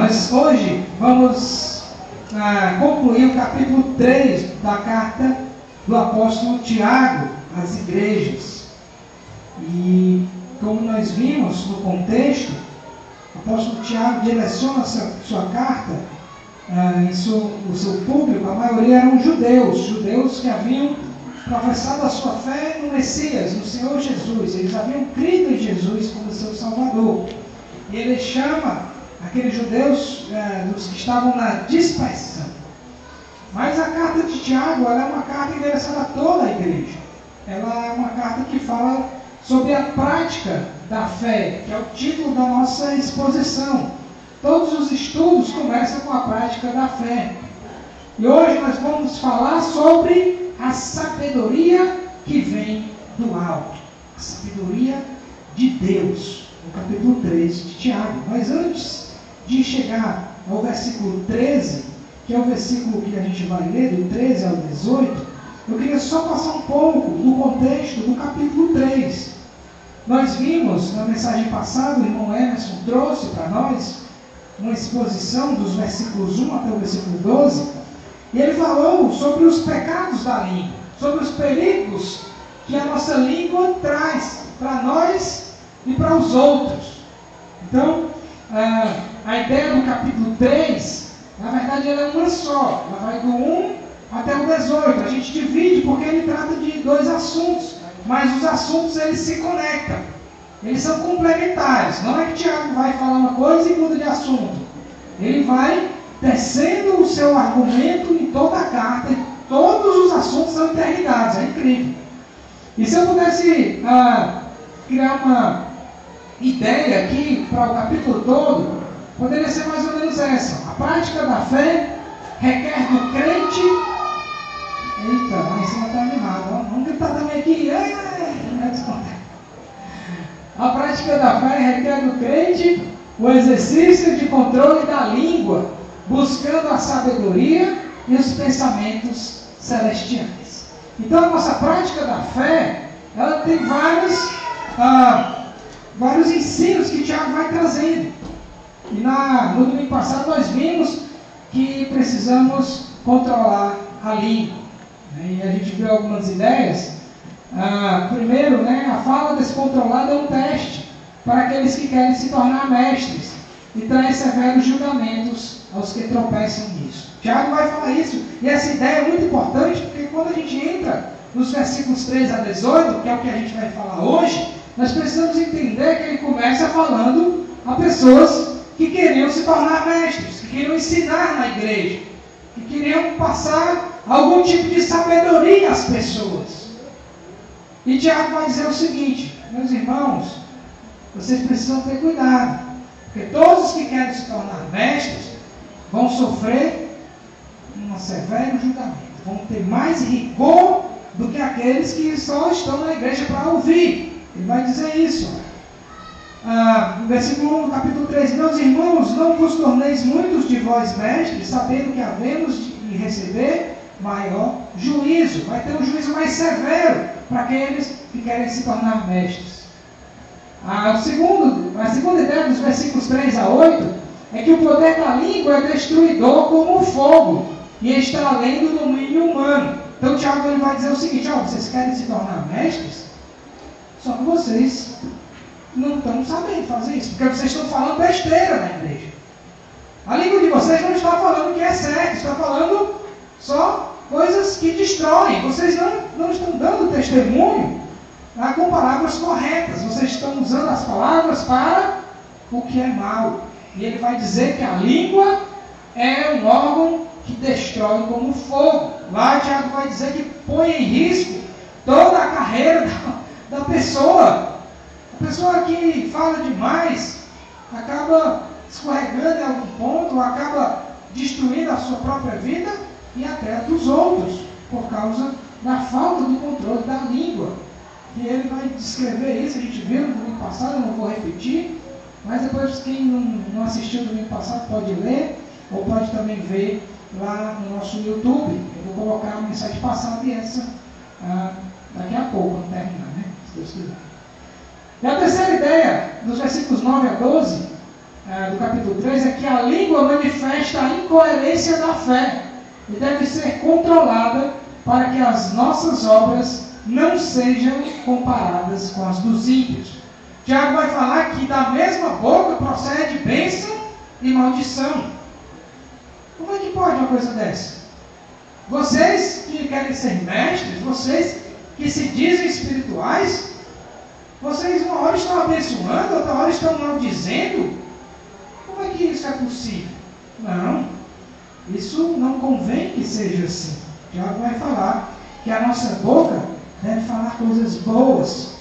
Nós hoje vamos concluir o capítulo 3 da carta do apóstolo Tiago às igrejas. E como nós vimos no contexto, o apóstolo Tiago direciona sua carta o seu público. A maioria eram judeus que haviam professado a sua fé no Messias, no Senhor Jesus. Eles haviam crido em Jesus como seu Salvador. E ele chama aqueles judeus dos que estavam na dispersão. Mas a carta de Tiago, ela é uma carta endereçada a toda a igreja. Ela é uma carta que fala sobre a prática da fé, que é o título da nossa exposição. Todos os estudos começam com a prática da fé. E hoje nós vamos falar sobre a sabedoria que vem do alto. A sabedoria de Deus, no capítulo 3 de Tiago. Mas antes de chegar ao versículo 13, que é o versículo que a gente vai ler, do 13 ao 18, eu queria só passar um pouco do contexto do capítulo 3. Nós vimos, na mensagem passada, o irmão Emerson trouxe para nós uma exposição dos versículos 1 até o versículo 12, e ele falou sobre os pecados da língua, sobre os perigos que a nossa língua traz para nós e para os outros. Então, a ideia do capítulo 3, na verdade, ela é uma só. Ela vai do 1 até o 18. A gente divide porque ele trata de dois assuntos, mas os assuntos eles se conectam. Eles são complementares. Não é que Tiago vai falar uma coisa e muda de assunto. Ele vai descendo o seu argumento em toda a carta, e todos os assuntos são interligados. É incrível. E se eu pudesse criar uma ideia aqui para o capítulo todo, poderia ser mais ou menos essa. A prática da fé requer do crente... Eita, lá em cima está animado. Vamos gritar também aqui. A prática da fé requer do crente o exercício de controle da língua, buscando a sabedoria e os pensamentos celestiais. Então a nossa prática da fé, ela tem vários ensinos que Tiago vai trazendo. E no domingo passado nós vimos que precisamos controlar a língua. E a gente viu algumas ideias. Primeiro, a fala descontrolada é um teste para aqueles que querem se tornar mestres e traz severos julgamentos aos que tropeçam nisso. Tiago vai falar isso, e essa ideia é muito importante, porque quando a gente entra nos versículos 3 a 18, que é o que a gente vai falar hoje, nós precisamos entender que ele começa falando a pessoas que queriam se tornar mestres, que queriam ensinar na igreja, que queriam passar algum tipo de sabedoria às pessoas. E Tiago vai dizer o seguinte: meus irmãos, vocês precisam ter cuidado, porque todos os que querem se tornar mestres vão sofrer um severo julgamento, vão ter mais rigor do que aqueles que só estão na igreja para ouvir. Ele vai dizer isso. No versículo 1, capítulo 3, meus irmãos, não vos torneis muitos de vós mestres, sabendo que havemos de receber maior juízo. Vai ter um juízo mais severo para aqueles que querem se tornar mestres. A segunda ideia dos versículos 3 a 8 é que o poder da língua é destruidor como o fogo e está além do domínio humano. Então Tiago ele vai dizer o seguinte: vocês querem se tornar mestres? Só que vocês não estão sabendo fazer isso, porque vocês estão falando besteira na igreja. A língua de vocês não está falando que é certo, está falando só coisas que destroem. Vocês não estão dando testemunho com palavras corretas. Vocês estão usando as palavras para o que é mal. E ele vai dizer que a língua é um órgão que destrói como fogo. Lá Tiago vai dizer que põe em risco toda a carreira da pessoa. A pessoa que fala demais acaba escorregando em algum ponto, acaba destruindo a sua própria vida e até a dos outros, por causa da falta do controle da língua. E ele vai descrever isso, a gente viu no domingo passado, eu não vou repetir, mas depois quem não assistiu no domingo passado pode ler, ou pode também ver lá no nosso YouTube. Eu vou colocar a mensagem passada e essa daqui a pouco, quando terminar, se Deus quiser. E a terceira ideia, dos versículos 9 a 12, do capítulo 3 é que a língua manifesta a incoerência da fé e deve ser controlada para que as nossas obras não sejam comparadas com as dos ímpios. Tiago vai falar que da mesma boca procede bênção e maldição. Como é que pode uma coisa dessa? Vocês que querem ser mestres, vocês que se dizem espirituais, vocês uma hora estão abençoando, outra hora estão maldizendo. Como é que isso é possível? Não, isso não convém que seja assim. Tiago vai falar que a nossa boca deve falar coisas boas,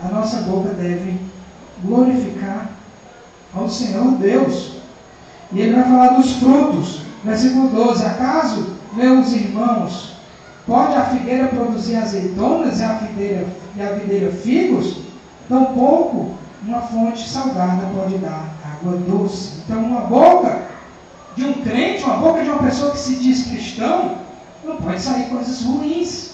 a nossa boca deve glorificar ao Senhor Deus. E ele vai falar dos frutos. Versículo 12: acaso, meus irmãos, pode a figueira produzir azeitonas e a videira figos? Tampouco uma fonte salgada pode dar água doce. Então, uma boca de um crente, uma boca de uma pessoa que se diz cristão, não pode sair coisas ruins.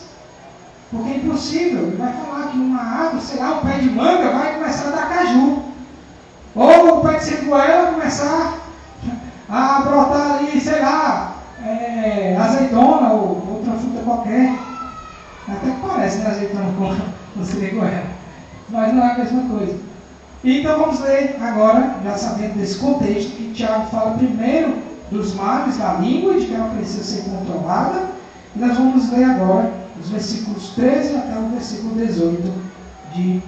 Porque é impossível. Ele vai falar que uma árvore, sei lá, um pé de manga vai começar a dar caju. Ou o pé de cebuela começar a brotar ali, sei lá, azeitona ou outra fruta qualquer. Até que parece, né, azeitona com cebuela. Mas não é a mesma coisa. Então vamos ler agora, já sabendo desse contexto, que Tiago fala primeiro dos males da língua, de que ela precisa ser controlada. E nós vamos ler agora os versículos 13 até o versículo 18 de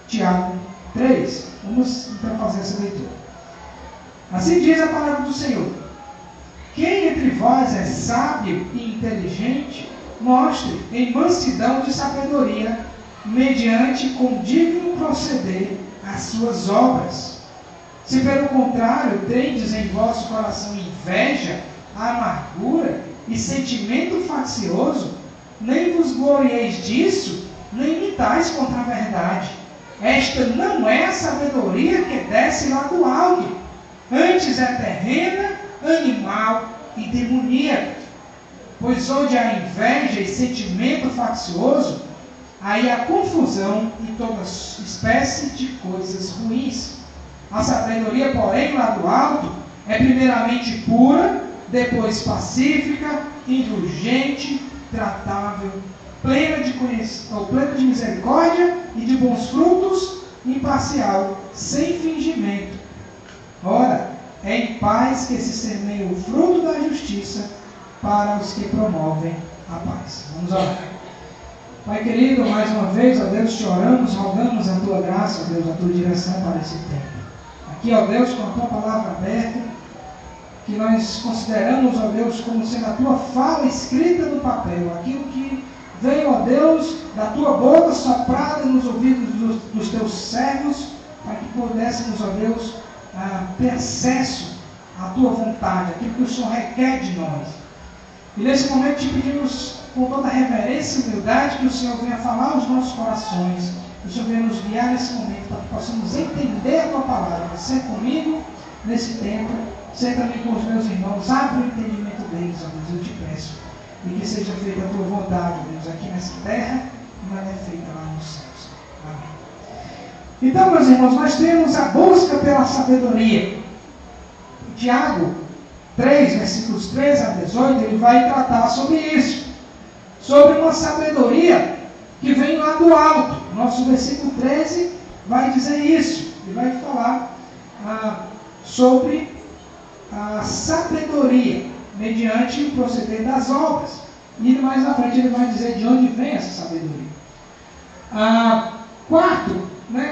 Tiago 3. Vamos então fazer essa leitura. Assim diz a palavra do Senhor: quem entre vós é sábio e inteligente, mostre em mansidão de sabedoria, mediante condigno proceder as suas obras. Se pelo contrário tendes em vosso coração inveja, amargura e sentimento faccioso, nem vos glorieis disso, nem lutais contra a verdade. Esta não é a sabedoria que desce lá do alto, antes é terrena, animal e demoníaca. Pois onde há inveja e sentimento faccioso, aí há confusão e toda espécie de coisas ruins. A sabedoria, porém, lá do alto, é primeiramente pura, depois pacífica, indulgente, tratável, plena de misericórdia e de bons frutos, imparcial, sem fingimento. Ora, é em paz que se semeia o fruto da justiça para os que promovem a paz. Vamos orar. Pai querido, mais uma vez, ó Deus, te oramos, rogamos a tua graça, ó Deus, a tua direção para esse tempo. Aqui, ó Deus, com a tua palavra aberta, que nós consideramos, ó Deus, como sendo a tua fala escrita no papel, aquilo que veio, ó Deus, da tua boca soprada nos ouvidos dos teus servos, para que pudéssemos, ó Deus, ter acesso à tua vontade, aquilo que o Senhor requer de nós. E nesse momento te pedimos com toda reverência e humildade que o Senhor venha falar aos nossos corações, que o Senhor venha nos guiar nesse momento, para que possamos entender a tua palavra. Ser comigo nesse tempo, ser também com os meus irmãos, abre o entendimento deles, ó Deus, eu te peço, e que seja feita a tua vontade, ó Deus, aqui nessa terra, e não é feita lá nos céus. Amém. Então, meus irmãos, nós temos a busca pela sabedoria. Tiago 3, versículos 13 a 18, ele vai tratar sobre isso, sobre uma sabedoria que vem lá do alto. Nosso versículo 13 vai dizer isso, ele vai falar sobre a sabedoria mediante o proceder das obras. E mais na frente ele vai dizer de onde vem essa sabedoria. Quarto,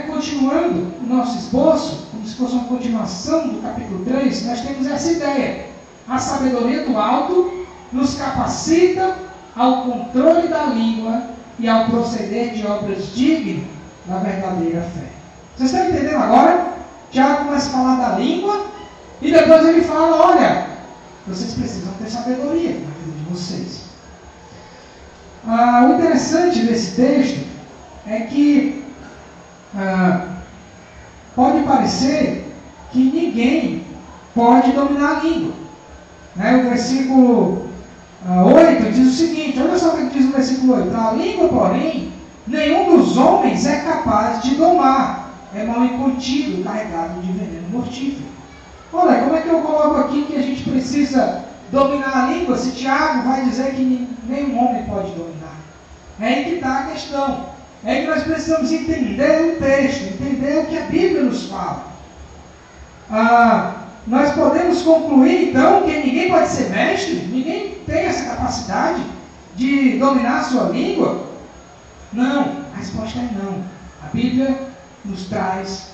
continuando o nosso esboço, como se fosse uma continuação do capítulo 3, nós temos essa ideia. A sabedoria do alto nos capacita ao controle da língua e ao proceder de obras dignas da verdadeira fé. Vocês estão entendendo agora? Tiago começa a falar da língua e depois ele fala, olha, vocês precisam ter sabedoria na vida de vocês. O interessante desse texto é que pode parecer que ninguém pode dominar a língua. O versículo 8 diz o seguinte, olha só o que diz o versículo 8. A língua, porém, nenhum dos homens é capaz de domar. É mal incontido, carregado de veneno mortífero. Olha, como é que eu coloco aqui que a gente precisa dominar a língua, se Tiago vai dizer que nenhum homem pode dominar? É aí que está a questão. É aí que nós precisamos entender o texto, entender o que a Bíblia nos fala. Nós podemos concluir, então, que ninguém pode ser mestre, ninguém tem essa capacidade de dominar a sua língua? Não, a resposta é não. A Bíblia nos traz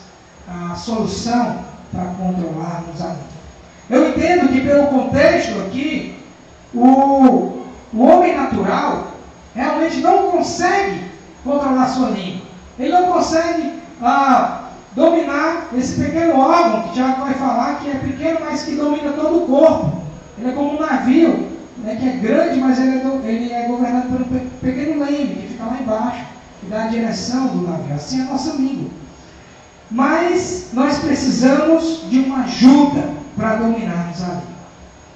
a solução para controlarmos a língua. Eu entendo que, pelo contexto aqui, o homem natural realmente não consegue controlar a sua língua. Ele não consegue dominar esse pequeno órgão, que Tiago vai falar que é pequeno, mas que domina todo o corpo. Ele é como um navio, né, que é grande, mas ele é governado por um pequeno leme, que fica lá embaixo, que dá a direção do navio. Assim é a nossa língua. Mas nós precisamos de uma ajuda para dominarmos a língua.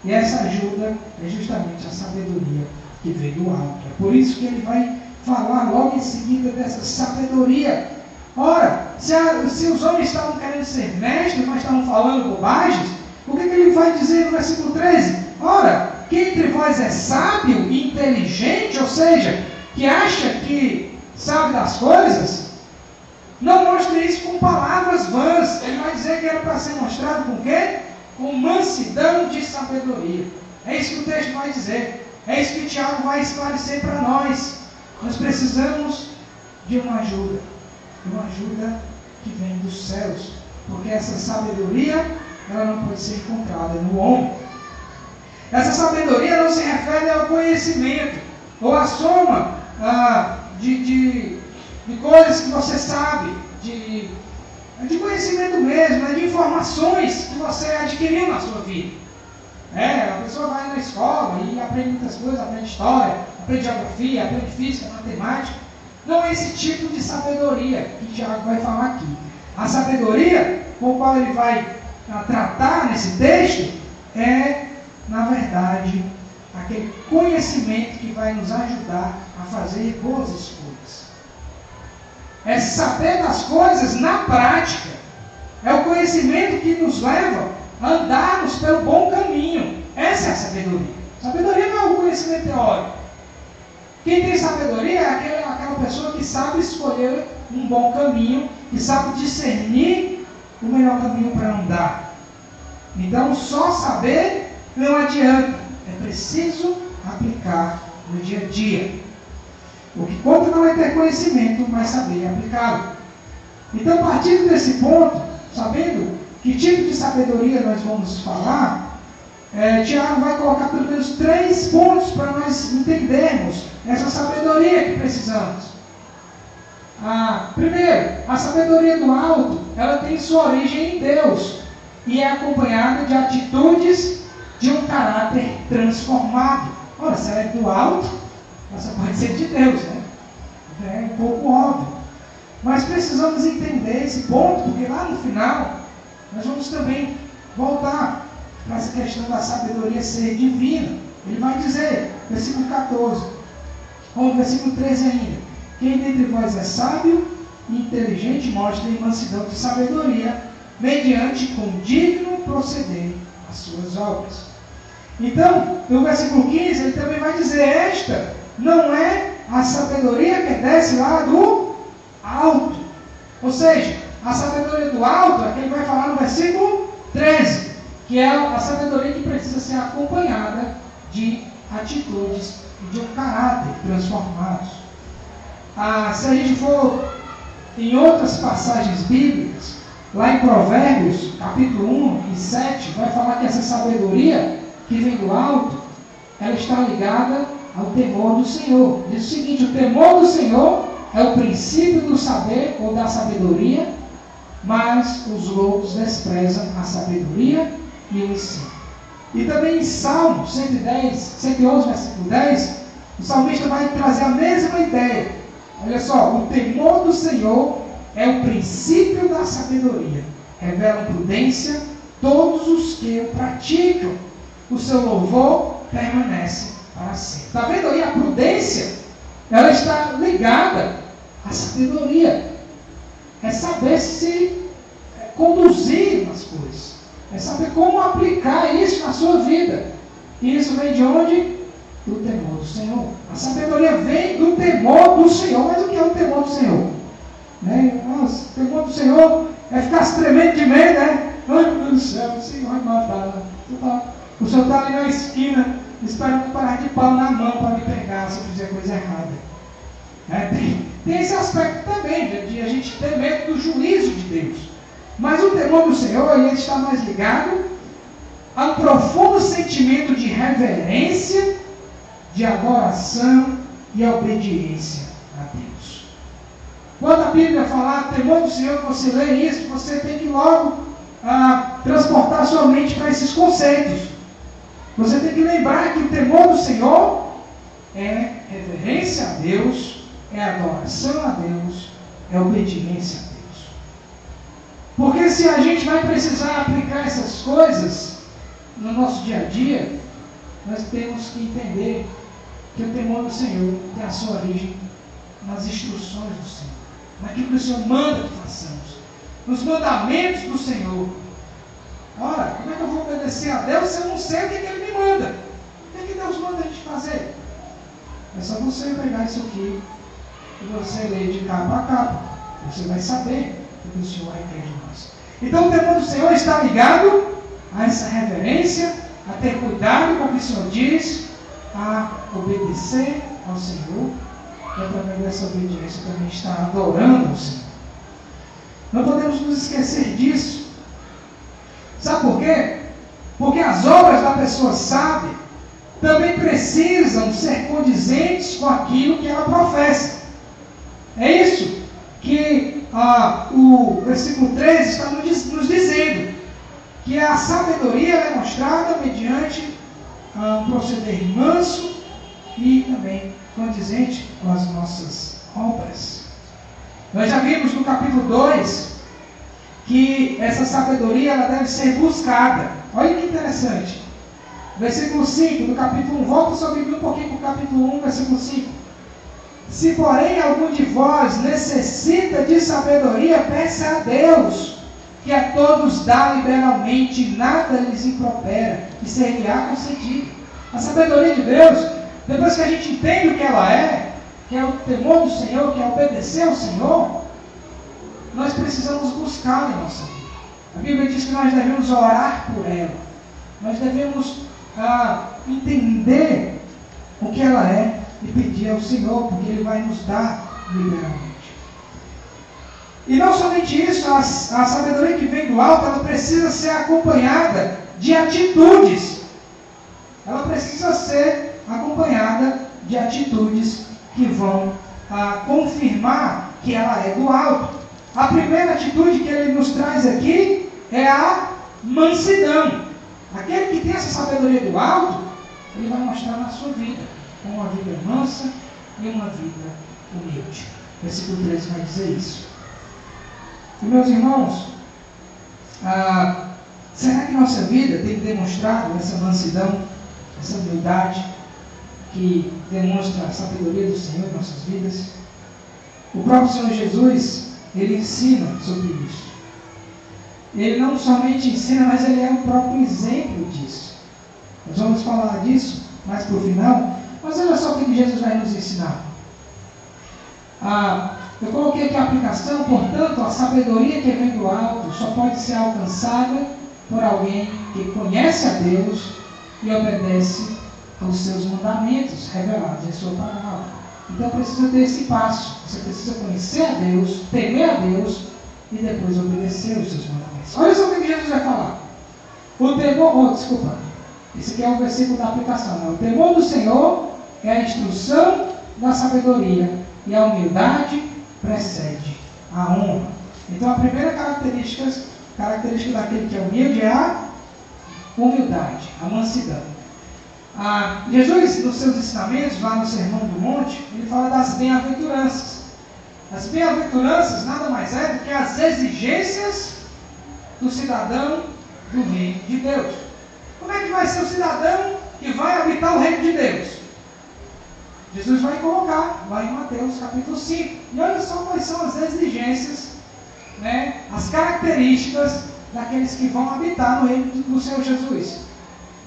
E essa ajuda é justamente a sabedoria que vem do alto. É por isso que ele vai falar logo em seguida dessa sabedoria. Ora, se os homens estavam querendo ser mestres, mas estavam falando bobagens, o que ele vai dizer no versículo 13? Ora, quem entre vós é sábio e inteligente, ou seja, que acha que sabe das coisas, não mostre isso com palavras vãs. Ele vai dizer que era para ser mostrado com o quê? Com mansidão de sabedoria. É isso que o texto vai dizer. É isso que Tiago vai esclarecer para nós. Nós precisamos de uma ajuda que vem dos céus, porque essa sabedoria, ela não pode ser encontrada no homem. Essa sabedoria não se refere ao conhecimento, ou à soma de coisas que você sabe, de conhecimento mesmo, de informações que você adquiriu na sua vida. A pessoa vai na escola e aprende muitas coisas, aprende história, aprende geografia, aprende física, matemática. Não é esse tipo de sabedoria que Tiago vai falar aqui. A sabedoria com a qual ele vai tratar nesse texto é, na verdade, aquele conhecimento que vai nos ajudar a fazer boas escolhas. É saber das coisas na prática. É o conhecimento que nos leva a andarmos pelo bom caminho. Essa é a sabedoria. Sabedoria não é o conhecimento teórico. Quem tem sabedoria é aquela pessoa que sabe escolher um bom caminho, que sabe discernir o melhor caminho para andar. Então, só saber não adianta. É preciso aplicar no dia a dia. O que conta não é ter conhecimento, mas saber aplicá-lo. Então, partindo desse ponto, sabendo que tipo de sabedoria nós vamos falar, Tiago vai colocar pelo menos 3 pontos para nós entendermos essa sabedoria que precisamos. Primeiro, a sabedoria do alto, ela tem sua origem em Deus e é acompanhada de atitudes de um caráter transformado. Ora, se ela é do alto, essa pode ser de Deus, né? É um pouco óbvio. Mas precisamos entender esse ponto, porque lá no final, nós vamos também voltar para essa questão da sabedoria ser divina. Ele vai dizer, versículo 14, ou versículo 13 ainda: quem dentre vós é sábio e inteligente, mostre mansidão de sabedoria, mediante condigno proceder as suas obras. Então, no versículo 15, ele também vai dizer: esta não é a sabedoria que desce lá do alto. Ou seja, a sabedoria do alto é que ele vai falar no versículo 13, que é a sabedoria que precisa ser acompanhada de atitudes e de um caráter transformados. Se a gente for em outras passagens bíblicas, lá em Provérbios, capítulo 1 e 7, vai falar que essa sabedoria que vem do alto, ela está ligada ao temor do Senhor. Diz o seguinte: o temor do Senhor é o princípio do saber ou da sabedoria, mas os loucos desprezam a sabedoria e o ensino. E também em Salmo 111, versículo 10, o salmista vai trazer a mesma ideia. Olha só: o temor do Senhor é o princípio da sabedoria, revelam prudência todos os que o praticam, o seu louvor permanece para sempre. Está vendo aí? A prudência, ela está ligada à sabedoria. É saber se conduzir nas coisas. É saber como aplicar isso na sua vida. E isso vem de onde? Do temor do Senhor. A sabedoria vem do temor do Senhor. Mas o que é o temor do Senhor? Né? Nossa, o temor do Senhor é ficar se tremendo de medo, né? Ai, meu Deus do céu, o Senhor vai matar. O Senhor está ali na esquina, esperando parar de pau na mão para me pegar se eu fizer coisa errada. Tem esse aspecto também, de a gente ter medo do juízo de Deus. Mas o temor do Senhor, ele está mais ligado a um profundo sentimento de reverência, de adoração e obediência a Deus. Quando a Bíblia falar temor do Senhor, você lê isso, você tem que logo transportar sua mente para esses conceitos. Você tem que lembrar que o temor do Senhor é reverência a Deus, é adoração a Deus, é obediência a Deus. Porque se a gente vai precisar aplicar essas coisas no nosso dia a dia, nós temos que entender que o temor do Senhor tem a sua origem nas instruções do Senhor, naquilo que o Senhor manda que façamos, nos mandamentos do Senhor. Ora, como é que eu vou obedecer a Deus se eu não sei o que Ele me manda? O que Deus manda a gente fazer? É só você pegar isso aqui e você ler de cabo a cabo. Você vai saber o que o Senhor requer de nós. Então o temor do Senhor está ligado a essa reverência, a ter cuidado com o que o Senhor diz, a obedecer ao Senhor, e através dessa obediência também está adorando o Senhor. Não podemos nos esquecer disso. Sabe por quê? Porque as obras da pessoa sábia também precisam ser condizentes com aquilo que ela professa. É isso que o versículo 13 está nos dizendo, que a sabedoria é mostrada mediante um proceder manso e também condizente com as nossas obras. Nós já vimos no capítulo 2 que essa sabedoria ela deve ser buscada. Olha que interessante. Versículo 5 do capítulo 1. Volta sua Bíblia um pouquinho para o capítulo 1, versículo 5. Se porém algum de vós necessita de sabedoria, peça a Deus, que a todos dá liberalmente, nada lhes impropera, e ser-lhe-á concedido. A sabedoria de Deus, depois que a gente entende o que ela é, que é o temor do Senhor, que é obedecer ao Senhor, nós precisamos buscá-la em nossa vida. A Bíblia diz que nós devemos orar por ela. Nós devemos entender o que ela é e pedir ao Senhor, porque Ele vai nos dar liberalmente. E não somente isso, a sabedoria que vem do alto, ela precisa ser acompanhada de atitudes. Ela precisa ser acompanhada de atitudes que vão confirmar que ela é do alto. A primeira atitude que ele nos traz aqui é a mansidão. Aquele que tem essa sabedoria do alto, ele vai mostrar na sua vida uma vida mansa e uma vida humilde. Versículo 13 vai dizer isso. E meus irmãos, será que nossa vida tem demonstrado essa mansidão, essa humildade que demonstra a sabedoria do Senhor em nossas vidas? O próprio Senhor Jesus, Ele ensina sobre isso. Ele não somente ensina, mas Ele é o próprio exemplo disso. Nós vamos falar disso mais para o final, mas olha só o que Jesus vai nos ensinar. Eu coloquei aqui a aplicação, portanto, a sabedoria que vem do alto só pode ser alcançada por alguém que conhece a Deus e obedece aos seus mandamentos revelados em sua palavra. Então precisa ter esse passo. Você precisa conhecer a Deus, temer a Deus e depois obedecer aos seus mandamentos. Olha só o que Jesus vai falar. O temor, esse aqui é o versículo da aplicação. Né? O temor do Senhor é a instrução da sabedoria e a humildade precede a honra. Então a primeira característica daquele que é humilde é a humildade, a mansidão. Jesus, nos seus ensinamentos, lá no Sermão do Monte, ele fala das bem-aventuranças. As bem-aventuranças nada mais é do que as exigências do cidadão do reino de Deus. Como é que vai ser o cidadão que vai habitar o reino de Deus? Jesus vai colocar lá em Mateus capítulo 5. E olha só quais são as exigências, né, as características daqueles que vão habitar no reino do Senhor Jesus.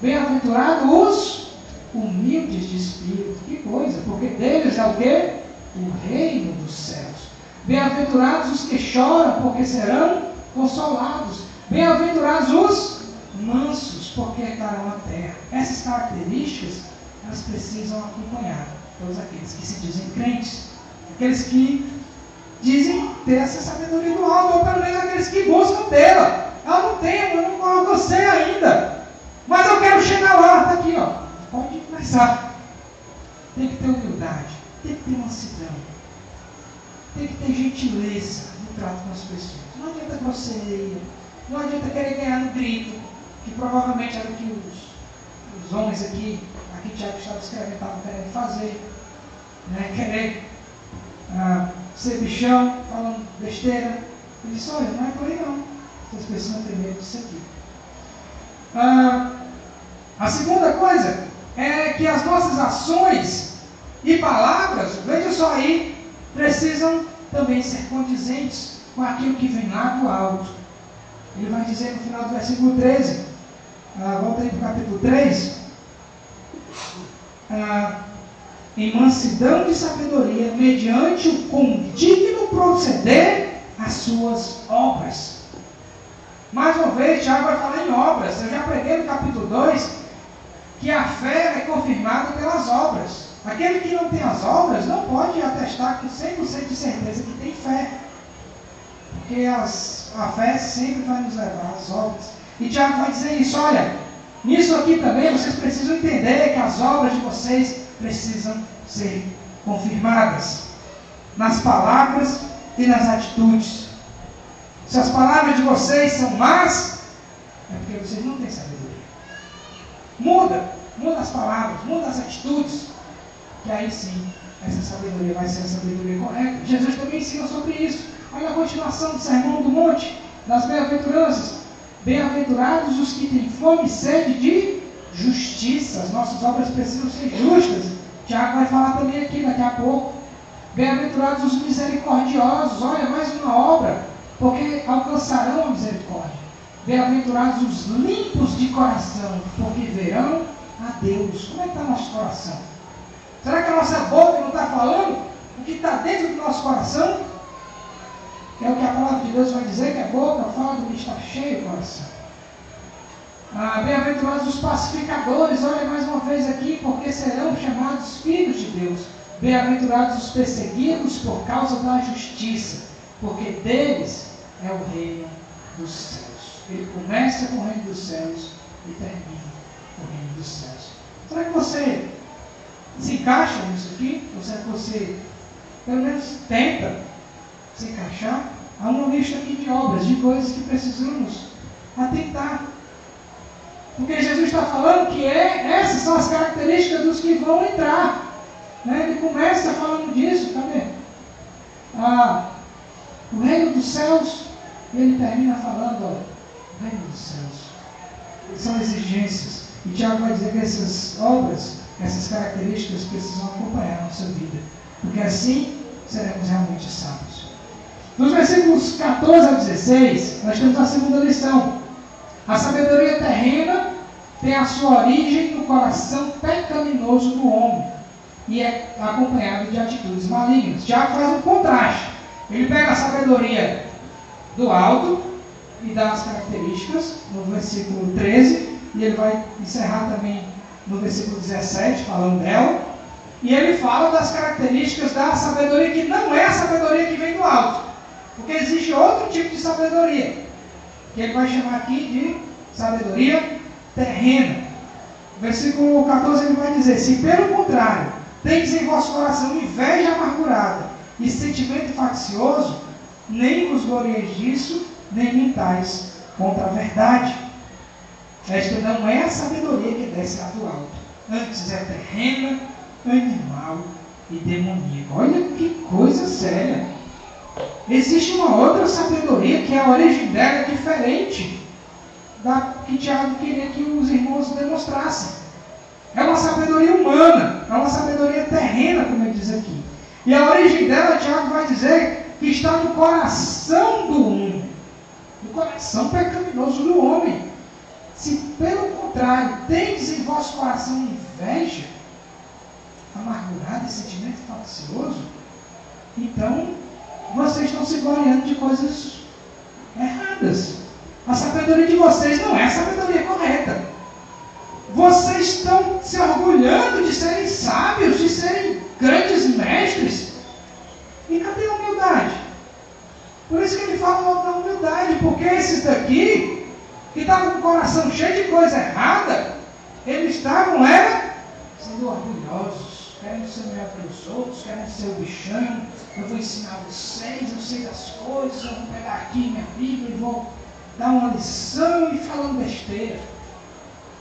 Bem-aventurados os humildes de espírito. Que coisa, porque deles é o quê? O reino dos céus. Bem-aventurados os que choram, porque serão consolados. Bem-aventurados os mansos, porque herdarão a terra. Essas características, elas precisam acompanhar todos aqueles que se dizem crentes, aqueles que dizem ter essa sabedoria do alto, ou pelo menos aqueles que buscam tê-la. Eu não tenho, eu não alcancei ainda, mas eu quero chegar lá. Está aqui, ó. Pode começar. Tem que ter humildade, tem que ter mansidão, tem que ter gentileza no trato com as pessoas. Não adianta grosseria, não adianta querer ganhar no grito, que provavelmente era o que os homens aqui Tiago estava escrevendo, estavam querendo fazer, né? Querer ser bichão, falando besteira. Ele disse: olha, não é por aí não, vocês precisam ter medo disso aqui. A segunda coisa é que as nossas ações e palavras, veja só aí, precisam também ser condizentes com aquilo que vem lá do alto. Ele vai dizer no final do versículo 13, volta aí para o capítulo 3, em mansidão de sabedoria, mediante o condigno proceder às suas obras. Mais uma vez, Tiago vai falar em obras. Eu já preguei no capítulo 2 que a fé é confirmada pelas obras. Aquele que não tem as obras não pode atestar com 100% de certeza que tem fé, porque a fé sempre vai nos levar às obras. E Tiago vai dizer isso: olha, nisso aqui também vocês precisam entender que as obras de vocês precisam ser confirmadas nas palavras e nas atitudes. Se as palavras de vocês são más, é porque vocês não têm sabedoria. Muda as palavras, muda as atitudes, que aí sim, essa sabedoria vai ser a sabedoria correta. Jesus também ensina sobre isso. Olha a continuação do Sermão do Monte, das bem-aventuranças. Bem-aventurados os que têm fome e sede de justiça. As nossas obras precisam ser justas. Tiago vai falar também aqui daqui a pouco. Bem-aventurados os misericordiosos. Olha, mais uma obra, porque alcançarão a misericórdia. Bem-aventurados os limpos de coração, porque verão a Deus. Como é que está nosso coração? Será que a nossa boca não está falando o que está dentro do nosso coração? É o que a palavra de Deus vai dizer, que a boca fala do que está cheio o coração. Bem-aventurados os pacificadores, olha mais uma vez aqui, porque serão chamados filhos de Deus. Bem-aventurados os perseguidos por causa da justiça, porque deles é o reino dos céus. Ele começa com o reino dos céus e termina com o reino dos céus. Será que você se encaixa nisso aqui? Ou será que você, pelo menos, tenta se encaixar? Há uma lista aqui de obras, de coisas que precisamos atentar. Porque Jesus está falando que essas são as características dos que vão entrar. Né? Ele começa falando disso, cadê? O reino dos céus, e ele termina falando, o reino dos céus. São exigências. E Tiago vai dizer que essas obras, essas características precisam acompanhar a nossa vida. Porque assim seremos realmente sábios. Nos versículos 14 a 16, nós temos a segunda lição. A sabedoria terrena tem a sua origem no coração pecaminoso do homem e é acompanhado de atitudes malignas. Tiago faz um contraste. Ele pega a sabedoria do alto e dá as características no versículo 13, e ele vai encerrar também no versículo 17, falando dela, e ele fala das características da sabedoria que não é a sabedoria que vem do alto, porque existe outro tipo de sabedoria, que ele vai chamar aqui de sabedoria terrena. Versículo 14 ele vai dizer: se pelo contrário tendes em vosso coração inveja amargurada e sentimento faccioso, nem vos glorieis disso, nem mentais contra a verdade. Esta não é a sabedoria que desce lá do alto, antes é terrena, animal e demoníaca. Olha que coisa séria. Existe uma outra sabedoria que a origem dela é diferente da que Tiago queria que os irmãos demonstrassem. É uma sabedoria humana, é uma sabedoria terrena, como ele diz aqui. E a origem dela, Tiago vai dizer que está no coração do homem. do coração pecaminoso do homem. Se pelo contrário tendes em vosso coração inveja, amargurado e sentimento faccioso, então vocês estão se gloriando de coisas erradas. A sabedoria de vocês não é a sabedoria correta. Vocês estão se orgulhando de serem sábios, de serem grandes mestres. E cadê a humildade? Por isso que ele fala logo da humildade, porque esses daqui, que estavam com o coração cheio de coisa errada, eles estavam sendo orgulhosos, querendo ser melhor que os outros, querendo ser o bichão. Eu vou ensinar vocês, eu sei das coisas, eu vou pegar aqui minha Bíblia e vou dar uma lição e falando besteira.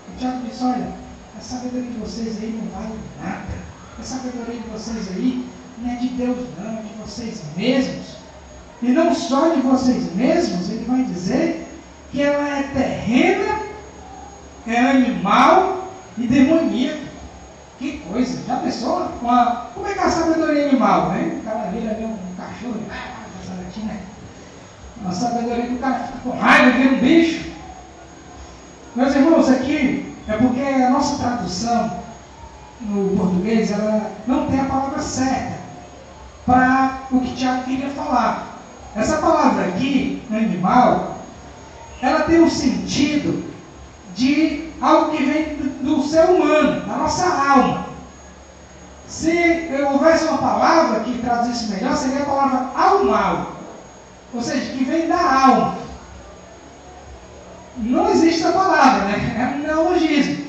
O Tiago disse, olha, a sabedoria de vocês aí não vale nada. A sabedoria de vocês aí não é de Deus não, é de vocês mesmos. E não só de vocês mesmos, ele vai dizer que ela é terrena, é animal e demoníaca. Que coisa, já pensou? Como é que é a sabedoria animal, né? O cara vira um cachorro, a sabedoria do cara fica com raiva, vira um bicho. Meus irmãos, aqui é porque a nossa tradução no português, ela não tem a palavra certa para o que Tiago queria falar. Essa palavra aqui, animal, ela tem um sentido de algo que vem do ser humano, da nossa alma. Se houvesse uma palavra que traduzisse melhor, seria a palavra almal, ou seja, que vem da alma. Não existe essa palavra, né? É um neologismo.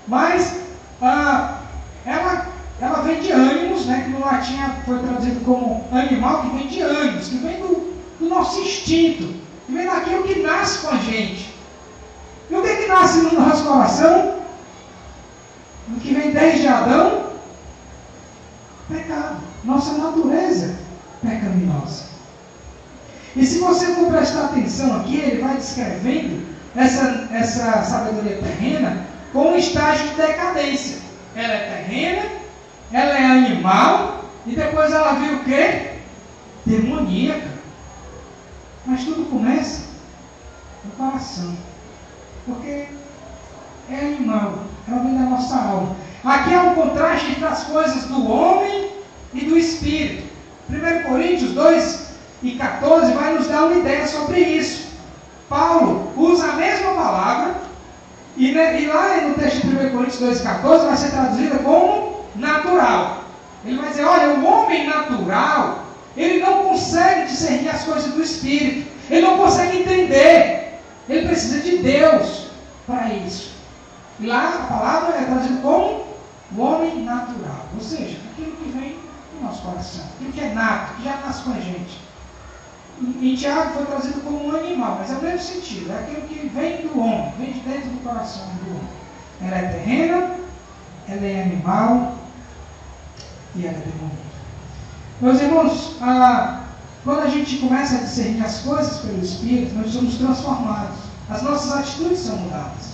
Mas ela vem de ânimos, né? Que no latim foi traduzido como animal, que vem de ânimos, que vem do nosso instinto, que vem daquilo que nasce com a gente. E o que nasce no nosso coração? O que vem desde Adão? Pecado. Nossa natureza pecaminosa. E se você for prestar atenção aqui, ele vai descrevendo essa sabedoria terrena com um estágio de decadência. Ela é terrena, ela é animal, e depois ela vira o quê? Demoníaca. Mas tudo começa no coração. Porque é animal, ela vem da nossa alma. Aqui há um contraste entre as coisas do homem e do espírito. 1 Coríntios 2:14 vai nos dar uma ideia sobre isso. Paulo usa a mesma palavra e lá no texto de 1 Coríntios 2:14 vai ser traduzida como natural. Ele vai dizer, olha, o homem natural, ele não consegue discernir as coisas do espírito, ele não consegue entender, ele precisa de Deus para isso. E lá a palavra é traduzida como o homem natural, ou seja, aquilo que vem do nosso coração, aquilo que é nato, que já nasce com a gente. Em Tiago foi traduzido como um animal, mas é o mesmo sentido, é aquilo que vem do homem, vem de dentro do coração do homem. Ela é terrena, ela é animal e ela é demoníaca. Meus irmãos, quando a gente começa a discernir as coisas pelo Espírito, nós somos transformados, as nossas atitudes são mudadas.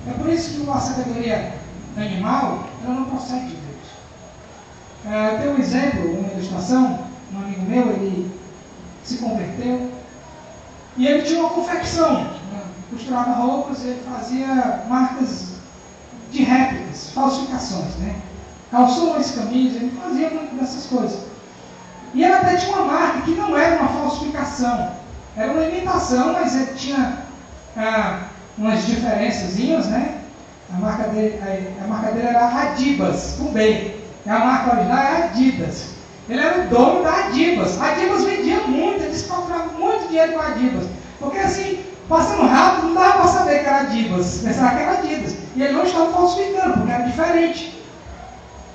É por isso que a sabedoria animal, ela não procede de Deus. Tem um exemplo, uma ilustração, um amigo meu, ele se converteu e ele tinha uma confecção, né? Costurava roupas e ele fazia marcas de réplicas, falsificações, né? Calções, camisas, ele fazia muito dessas coisas. E ele até tinha uma marca que não era uma falsificação, era uma imitação, mas ele tinha umas diferençazinhas, né? A marca dele era Adibas, com B. E a marca original é Adidas. Ele era o dono da Adibas. A Adibas vendia muito, eles compravam muito dinheiro com a Adibas. Porque assim, passando rápido, não dava para saber que era Adibas. Pensava que era Adidas. E ele não estava falsificando, porque era diferente.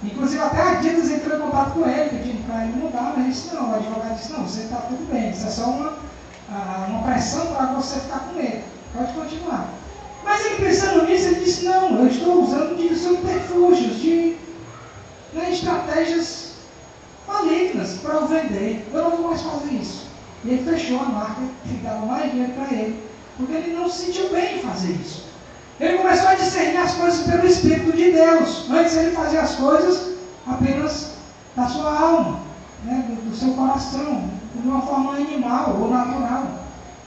Inclusive até a Adidas entrou em contato com ele, pedindo para ele mudar, mas ele disse não. O advogado disse, não, você está tudo bem, isso é só uma pressão para você ficar com ele. Pode continuar. Mas ele pensando nisso, ele disse, não, eu estou usando de subterfúgios, de estratégias malignas para eu vender. Eu não vou mais fazer isso. E ele fechou a marca, que dava mais dinheiro para ele, porque ele não se sentiu bem em fazer isso. Ele começou a discernir as coisas pelo Espírito de Deus. Antes ele fazia as coisas apenas da sua alma, né, do seu coração, de uma forma animal ou natural.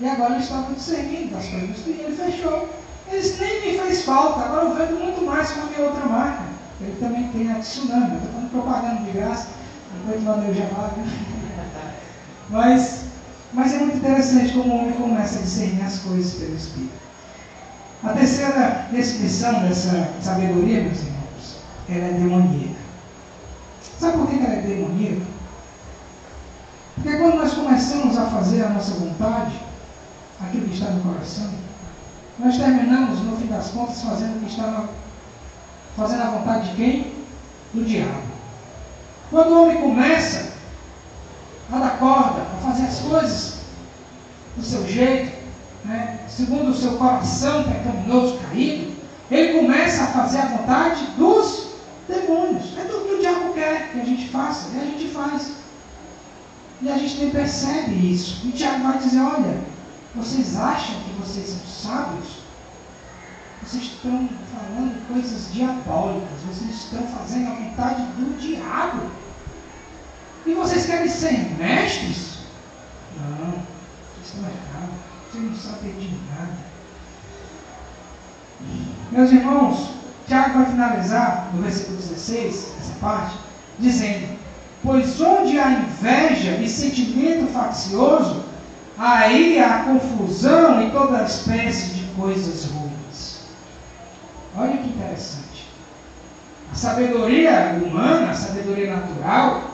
E agora ele estava discernindo das coisas do Espírito. Ele fechou. Ele disse, nem me fez falta, agora eu vendo muito mais com a minha outra marca. Ele também tem a Tsunami. Eu estou falando propaganda de graça, depois mandei o jabá. Mas é muito interessante como o homem começa a discernir as coisas pelo Espírito. A terceira definição dessa sabedoria, meus irmãos, ela é demoníaca. Sabe por que ela é demoníaca? Porque quando nós começamos a fazer a nossa vontade, aquilo que está no coração, nós terminamos, no fim das contas, fazendo a vontade de quem? Do diabo. Quando o homem começa a dar corda, a fazer as coisas do seu jeito, né, segundo o seu coração pecaminoso caído, ele começa a fazer a vontade dos demônios. É tudo que o diabo quer que a gente faça, e a gente faz. E a gente nem percebe isso. E o diabo vai dizer, olha, vocês acham que vocês são sábios? Vocês estão falando coisas diabólicas, vocês estão fazendo a vontade do diabo. E vocês querem ser mestres? Não, vocês estão errados, vocês não sabem de nada. Meus irmãos, Tiago vai finalizar no versículo 16, essa parte, dizendo, pois onde há inveja e sentimento faccioso, aí há confusão e toda espécie de coisas ruins. Olha que interessante. A sabedoria humana, a sabedoria natural,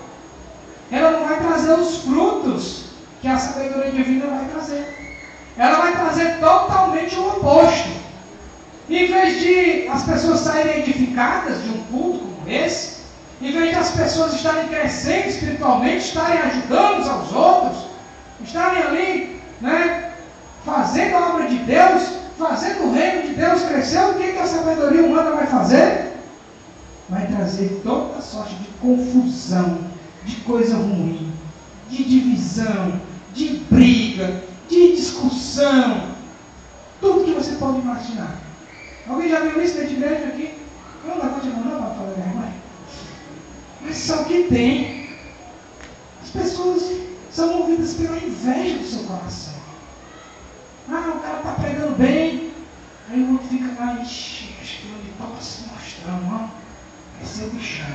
ela não vai trazer os frutos que a sabedoria divina vai trazer. Ela vai trazer totalmente o oposto. Em vez de as pessoas saírem edificadas de um culto como esse, em vez de as pessoas estarem crescendo espiritualmente, estarem ajudando uns aos outros, estarem ali, né, fazendo a obra de Deus, fazendo o reino de Deus crescer, o que a sabedoria humana vai fazer? Vai trazer toda sorte de confusão, de coisa ruim, de divisão, de briga, de discussão, tudo que você pode imaginar. Alguém já viu isso dentro de igreja aqui? Não levante a mão não para falar vergonha. Mas só que tem. As pessoas são movidas pela inveja do seu coração. Ah, o cara está pregando bem. Aí o outro fica lá, acho que ele está se mostrando, ó. Esse é o bichão.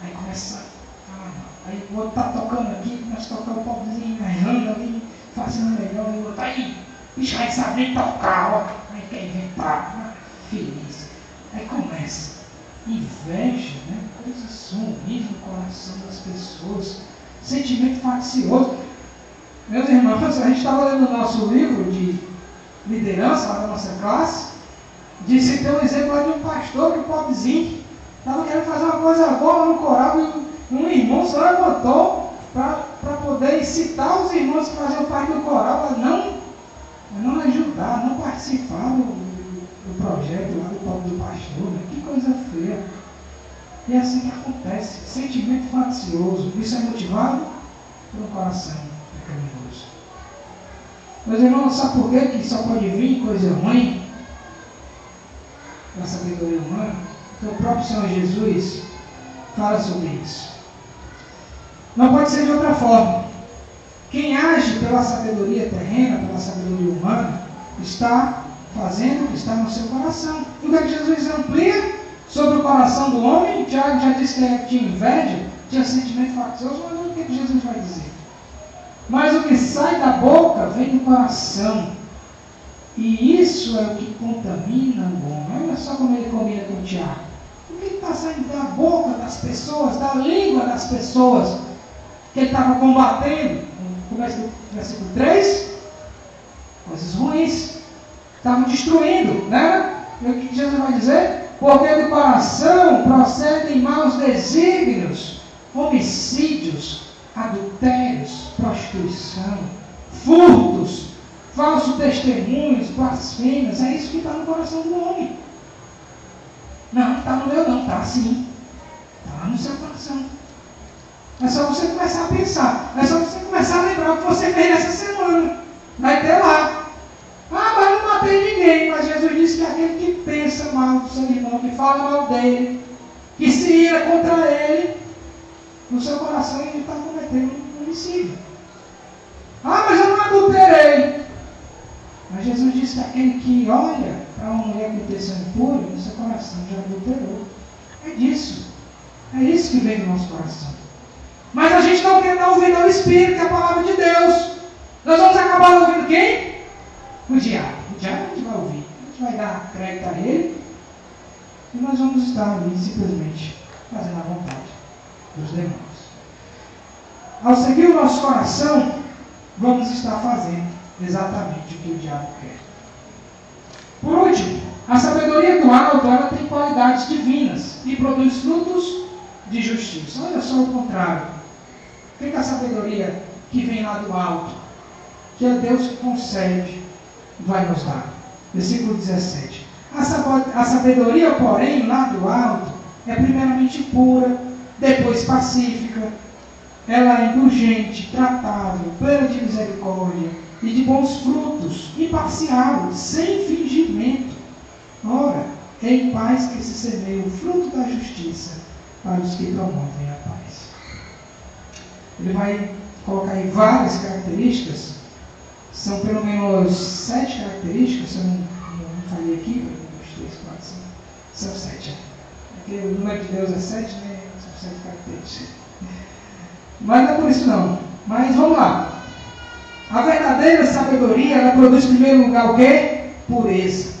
Aí começa aí o outro está tocando aqui, começa a tocar o pobrezinho, errando ali, fazendo melhor, e o outro aí, bicho, aí sabe nem tocar, ó. Aí quer inventar, feliz. Aí começa. Inveja, né? Coisas ruins no coração das pessoas, sentimento faccioso. Meus irmãos, a gente estava lendo o nosso livro de liderança lá da nossa classe, disse que tem um exemplo lá de um pastor, que o pobrezinho estava querendo fazer uma coisa boa no coral e um irmão só levantou para poder incitar os irmãos que faziam parte do coral a não ajudar, não participar do projeto lá do pastor, né? Que coisa feia. E é assim que acontece, sentimento faccioso, isso é motivado pelo coração pecaminoso. Meus irmãos, sabe por que só pode vir coisa ruim da sabedoria humana? Então o próprio Senhor Jesus fala sobre isso. Não pode ser de outra forma. Quem age pela sabedoria terrena, pela sabedoria humana, está fazendo o que está no seu coração. E o que Jesus amplia sobre o coração do homem? Tiago já disse que tinha inveja, tinha sentimento faccioso, mas o que Jesus vai dizer? Mas o que sai da boca vem do coração. E isso é o que contamina o homem. Olha só como ele combina com o Tiago. O que está saindo da boca das pessoas, da língua das pessoas, que ele estava combatendo? No começo do versículo 3, coisas ruins. Estavam destruindo, né? E o que Jesus vai dizer? Porque do coração procedem maus desígnios, homicídios, adultérios, prostituição, furtos, falsos testemunhos, blasfêmias. É isso que está no coração do homem. Não está no meu não, está assim. Está lá no seu coração. É só você começar a pensar. É só você começar a lembrar o que você fez nessa semana. Vai ter lá. Ah, mas não matei ninguém. Mas Jesus disse que aquele que pensa mal do seu irmão, que fala mal dele, que se ira contra ele, no seu coração ele está cometendo um homicídio. Ah, mas eu não adulterei. Mas Jesus disse que aquele que olha para uma mulher com intenção impura, no seu coração já adulterou. É disso. É isso que vem do nosso coração. Mas a gente não quer dar ouvido ao Espírito, que é a palavra de Deus. Nós vamos acabar ouvindo quem? O diabo. O diabo a gente vai ouvir. A gente vai dar crédito a ele. E nós vamos estar ali simplesmente fazendo a vontade dos demônios. Ao seguir o nosso coração, vamos estar fazendo exatamente o que o diabo quer. Por último, a sabedoria do alto, ela tem qualidades divinas e produz frutos de justiça. Olha só o contrário. O que é a sabedoria que vem lá do alto? Que é Deus que concede e vai nos dar. Versículo 17. A sabedoria, porém, lá do alto, é primeiramente pura, depois pacífica, ela é indulgente, tratável, plena de misericórdia e de bons frutos, imparcial, sem fingimento. Ora, é em paz que se semeia o fruto da justiça para os que promovem a paz. Ele vai colocar aí várias características, são pelo menos 7 características, se eu não falei aqui, 1, 2, 3, 4, 5, são 7. Porque o número de Deus é 7, né? São 7 características. Mas não é por isso não. Mas vamos lá. A verdadeira sabedoria, ela produz em primeiro lugar o quê? Pureza.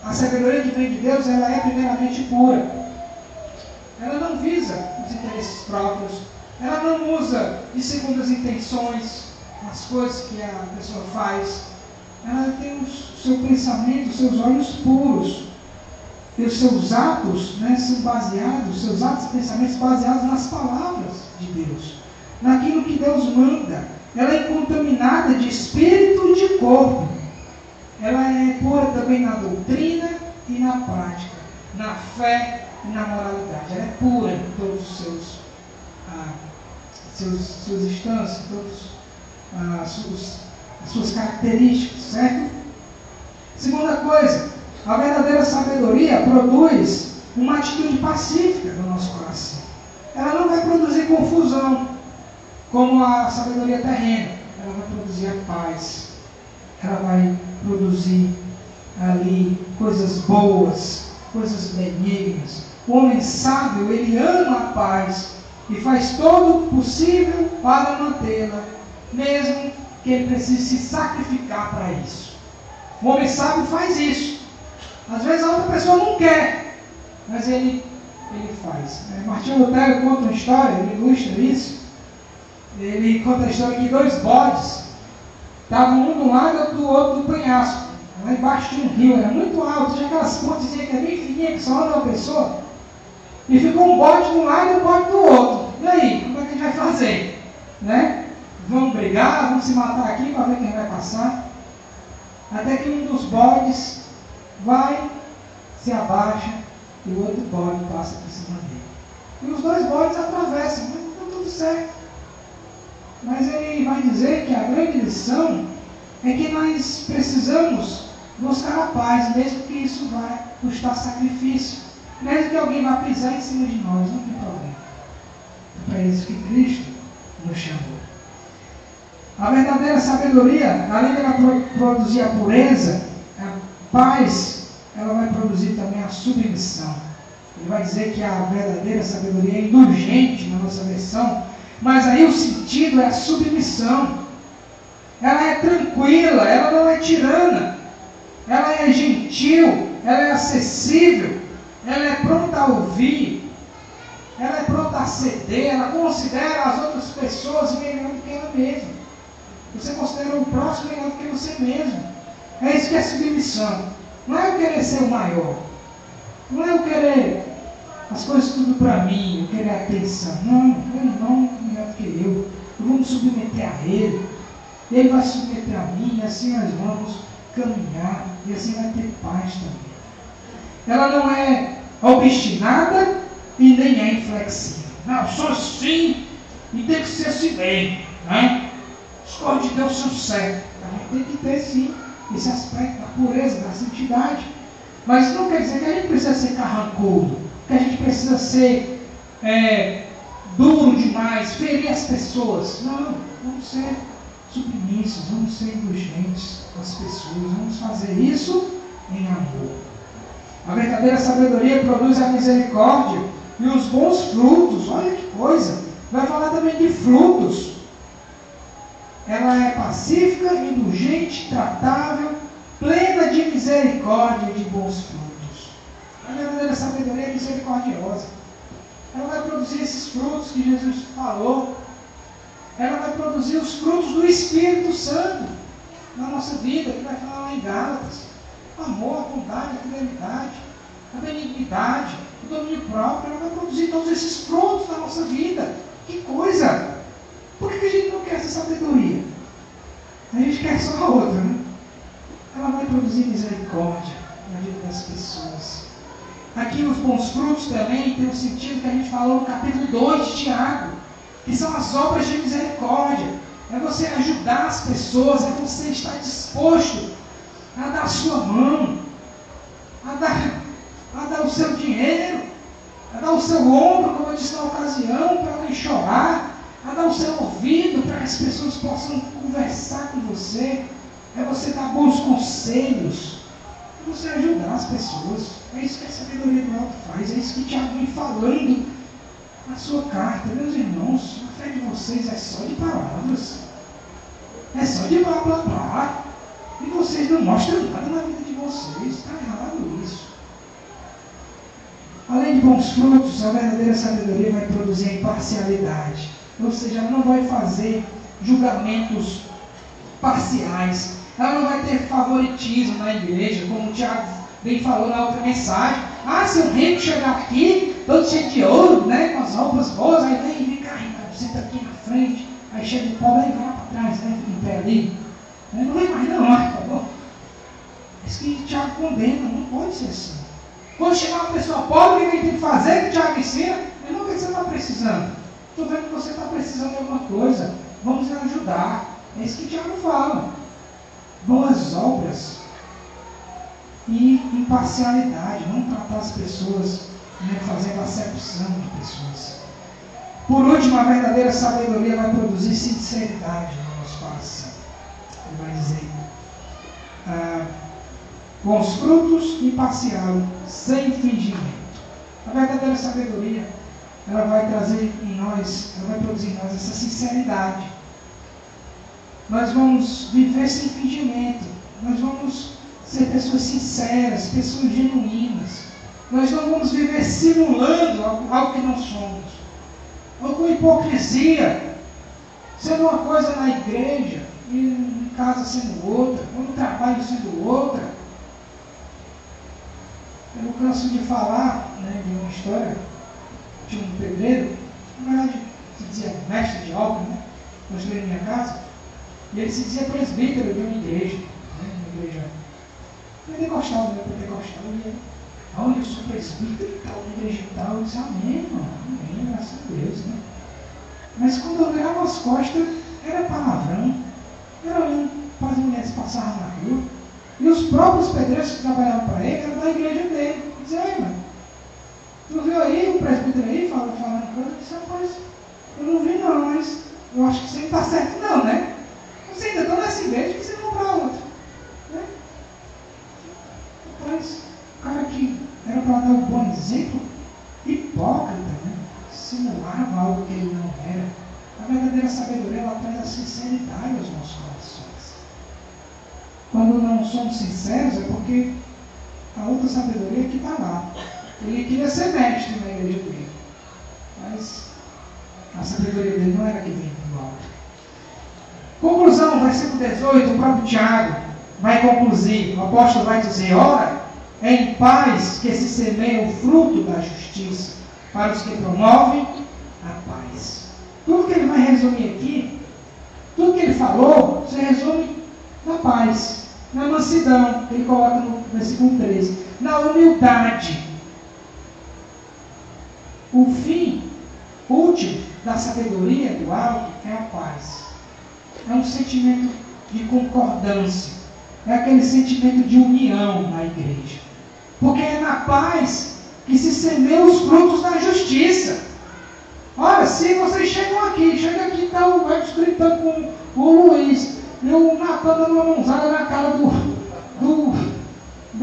A sabedoria que vem de Deus, ela é primeiramente pura. Ela não visa os interesses próprios. Ela não usa de segundas intenções as coisas que a pessoa faz. Ela tem o seu pensamento, os seus olhos puros. E os seus atos, né, são baseados, os seus atos e pensamentos baseados nas palavras de Deus. Naquilo que Deus manda. Ela é incontaminada de espírito e de corpo. Ela é pura também na doutrina e na prática, na fé e na moralidade. Ela é pura em todos os suas instâncias, todas as suas características, certo? Segunda coisa, a verdadeira sabedoria produz uma atitude pacífica no nosso coração. Ela não vai produzir confusão, como a sabedoria terrena. Ela vai produzir a paz. Ela vai produzir ali coisas boas, coisas benignas. O homem sábio, ele ama a paz e faz todo o possível para mantê-la, mesmo que ele precise se sacrificar para isso. O homem sábio faz isso. Às vezes a outra pessoa não quer, mas ele faz. Martinho Lutero conta uma história, ele ilustra isso. Ele conta a história que 2 bodes estavam um de um lado e do outro do penhasco, lá embaixo de um rio, era muito alto, tinha aquelas pontezinhas que é bem fininha, que só anda uma pessoa, e ficou um bode de um lado e um bode do outro. E aí, como é que a gente vai fazer? Né? Vamos brigar, vamos se matar aqui para ver quem vai passar. Até que um dos bodes vai, se abaixa, e o outro bode passa por cima dele. E os 2 bodes atravessam, mas está tudo certo. Mas ele vai dizer que a grande lição é que nós precisamos buscar a paz, mesmo que isso vai custar sacrifício. Mesmo que alguém vá pisar em cima de nós, não tem problema. É para isso que Cristo nos chamou. A verdadeira sabedoria, além de ela produzir a pureza, a paz, ela vai produzir também a submissão. Ele vai dizer que a verdadeira sabedoria é indulgente, na nossa versão, mas aí o sentido é a submissão. Ela é tranquila, ela não é tirana, ela é gentil, ela é acessível, ela é pronta a ouvir, ela é pronta a ceder, ela considera as outras pessoas melhor do que ela mesma. Você considera o próximo melhor do que você mesmo. É isso que é submissão. Não é eu querer ser o maior, não é eu querer as coisas tudo para mim, eu querer atenção. Não, meu irmão é melhor do que eu vou me submeter a ele, ele vai se submeter a mim, e assim nós vamos caminhar, e assim vai ter paz também. Ela não é obstinada e nem é inflexível. Não, eu sou assim e tem que ser assim bem, né? As coisas de Deus são certas. A gente tem que ter sim esse aspecto da pureza, da santidade. Mas não quer dizer que a gente precisa ser carrancudo, que a gente precisa ser duro demais, ferir as pessoas. Não, vamos ser submissos, vamos ser indulgentes com as pessoas, vamos fazer isso em amor. A verdadeira sabedoria produz a misericórdia e os bons frutos. Olha que coisa! Vai falar também de frutos. Ela é pacífica, indulgente, tratável, plena de misericórdia e de bons frutos. A verdadeira sabedoria é misericordiosa. Ela vai produzir esses frutos que Jesus falou. Ela vai produzir os frutos do Espírito Santo na nossa vida, que vai falar lá em Gálatas. O amor, a bondade, a fidelidade, a benignidade, o domínio próprio. Ela vai produzir todos esses frutos na nossa vida. Que coisa! Por que a gente não quer essa sabedoria? A gente quer só a outra, né? Ela vai produzir misericórdia na vida das pessoas. Aqui os bons frutos também tem o sentido que a gente falou no capítulo 2 de Tiago, que são as obras de misericórdia. É você ajudar as pessoas, é você estar disposto a dar a sua mão, a dar o seu dinheiro, a dar o seu ombro, como eu disse na ocasião, para alguém chorar, a dar o seu ouvido para que as pessoas possam conversar com você. É você dar bons conselhos, é você ajudar as pessoas. É isso que a sabedoria do alto faz, é isso que Tiago vem falando na sua carta. Meus irmãos, a fé de vocês é só de palavras, é só de blá blá blá, e vocês não mostram nada na vida de vocês. Está errado isso. Além de bons frutos, a verdadeira sabedoria vai produzir a imparcialidade. Ou seja, ela não vai fazer julgamentos parciais. Ela não vai ter favoritismo na igreja, como o Tiago bem falou na outra mensagem. Se um rico chegar aqui, todo cheio de ouro, né, com as roupas boas, aí vem cá, senta aqui na frente, aí chega o pobre, aí vai lá para trás, né, fica em pé ali. Não vem mais não, por favor. Isso que o Tiago condena, não pode ser assim. Quando chegar uma pessoa pobre, o que tem que fazer, que o Tiago ensina? Irmão, o que você está precisando? Estou vendo que você está precisando de alguma coisa, vamos lhe ajudar. É isso que o Tiago fala. Boas obras e imparcialidade, não tratar as pessoas, né, fazendo acepção de pessoas. Por último, a verdadeira sabedoria vai produzir sinceridade no nosso coração. Ele vai dizer, bons frutos, imparcial, sem fingimento. A verdadeira sabedoria, ela vai trazer em nós, ela vai produzir em nós essa sinceridade. Nós vamos viver sem fingimento. Nós vamos ser pessoas sinceras, pessoas genuínas. Nós não vamos viver simulando algo que não somos. Ou com hipocrisia, sendo uma coisa na igreja, e em casa sendo outra, ou no trabalho sendo outra. Eu canso de falar, né, de uma história de um pedreiro, na verdade se dizia mestre de obra, né? Eu estudei na minha casa, e ele se dizia presbítero de uma igreja, né? Uma igreja pentecostal, né? Pentecostal, e ele, olha, eu sou presbítero e tal, na igreja e tal. Eu disse, amém, irmão, amém, graças a Deus, né? Mas quando eu olhava as costas, era palavrão, era olhando para as mulheres passarem na rua, e os próprios pedreiros que trabalhavam para ele eram da igreja dele. Eu disse, aí, mano, tu viu aí o presbítero aí falando coisa? Eu disse, rapaz, eu não vi não, mas eu acho que você não está certo não, né? Você ainda está nessa igreja que você não para outra, né? Rapaz, o cara que era para dar um bom exemplo, hipócrita, né? Simulava algo que ele não era. A verdadeira sabedoria, ela traz a sinceridade aos nossos corações. Quando não somos sinceros, é porque a outra sabedoria que está lá. Ele queria ser mestre na igreja dele, mas a sabedoria dele não era que vinha do alto. Conclusão, versículo 18, o próprio Tiago vai concluir, o apóstolo vai dizer, ora, é em paz que se semeia o fruto da justiça, para os que promovem a paz. Tudo que ele vai resumir aqui, tudo que ele falou, se resume na paz, na mansidão, que ele coloca no versículo 13, na humildade. O fim último da sabedoria do alto é a paz. É um sentimento de concordância. É aquele sentimento de união na igreja. Porque é na paz que se semeiam os frutos da justiça. Olha, se vocês chegam aqui, chega aqui, está o Edson gritando o Luiz e o Natan dando uma mãozada na cara do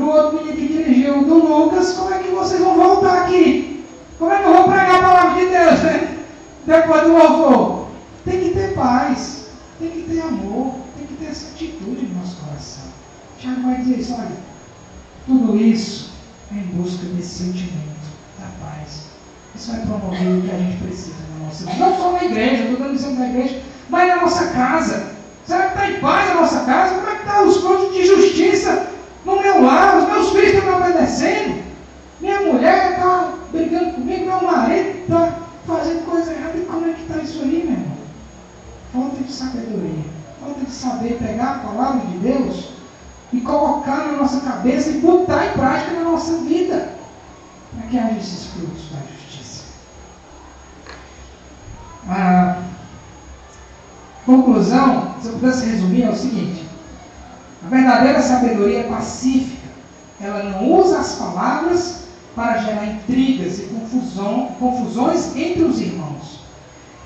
outro menino que dirigiu, do Lucas, como é que vocês vão voltar aqui? Como é que eu vou pregar a palavra de Deus, né? Depois do louvor? Tem que ter paz, tem que ter amor, tem que ter essa atitude no nosso coração. Tiago vai dizer isso, olha, tudo isso é em busca desse sentimento da paz. Isso vai promover o que a gente precisa na nossa vida. Não só na igreja, eu estou dando exemplo na igreja, mas na nossa casa. Será que está em paz a nossa casa? Como é que estão os frutos de justiça no meu lar? Os meus filhos estão me obedecendo? Minha mulher está brigando comigo, meu marido está fazendo coisa errada. E como é que está isso aí, meu irmão? Falta de sabedoria. Falta de saber pegar a palavra de Deus e colocar na nossa cabeça e botar em prática na nossa vida, para que haja esses frutos da justiça. A conclusão, se eu pudesse resumir, é o seguinte: a verdadeira sabedoria é pacífica. Ela não usa as palavras para gerar intrigas e confusões entre os irmãos.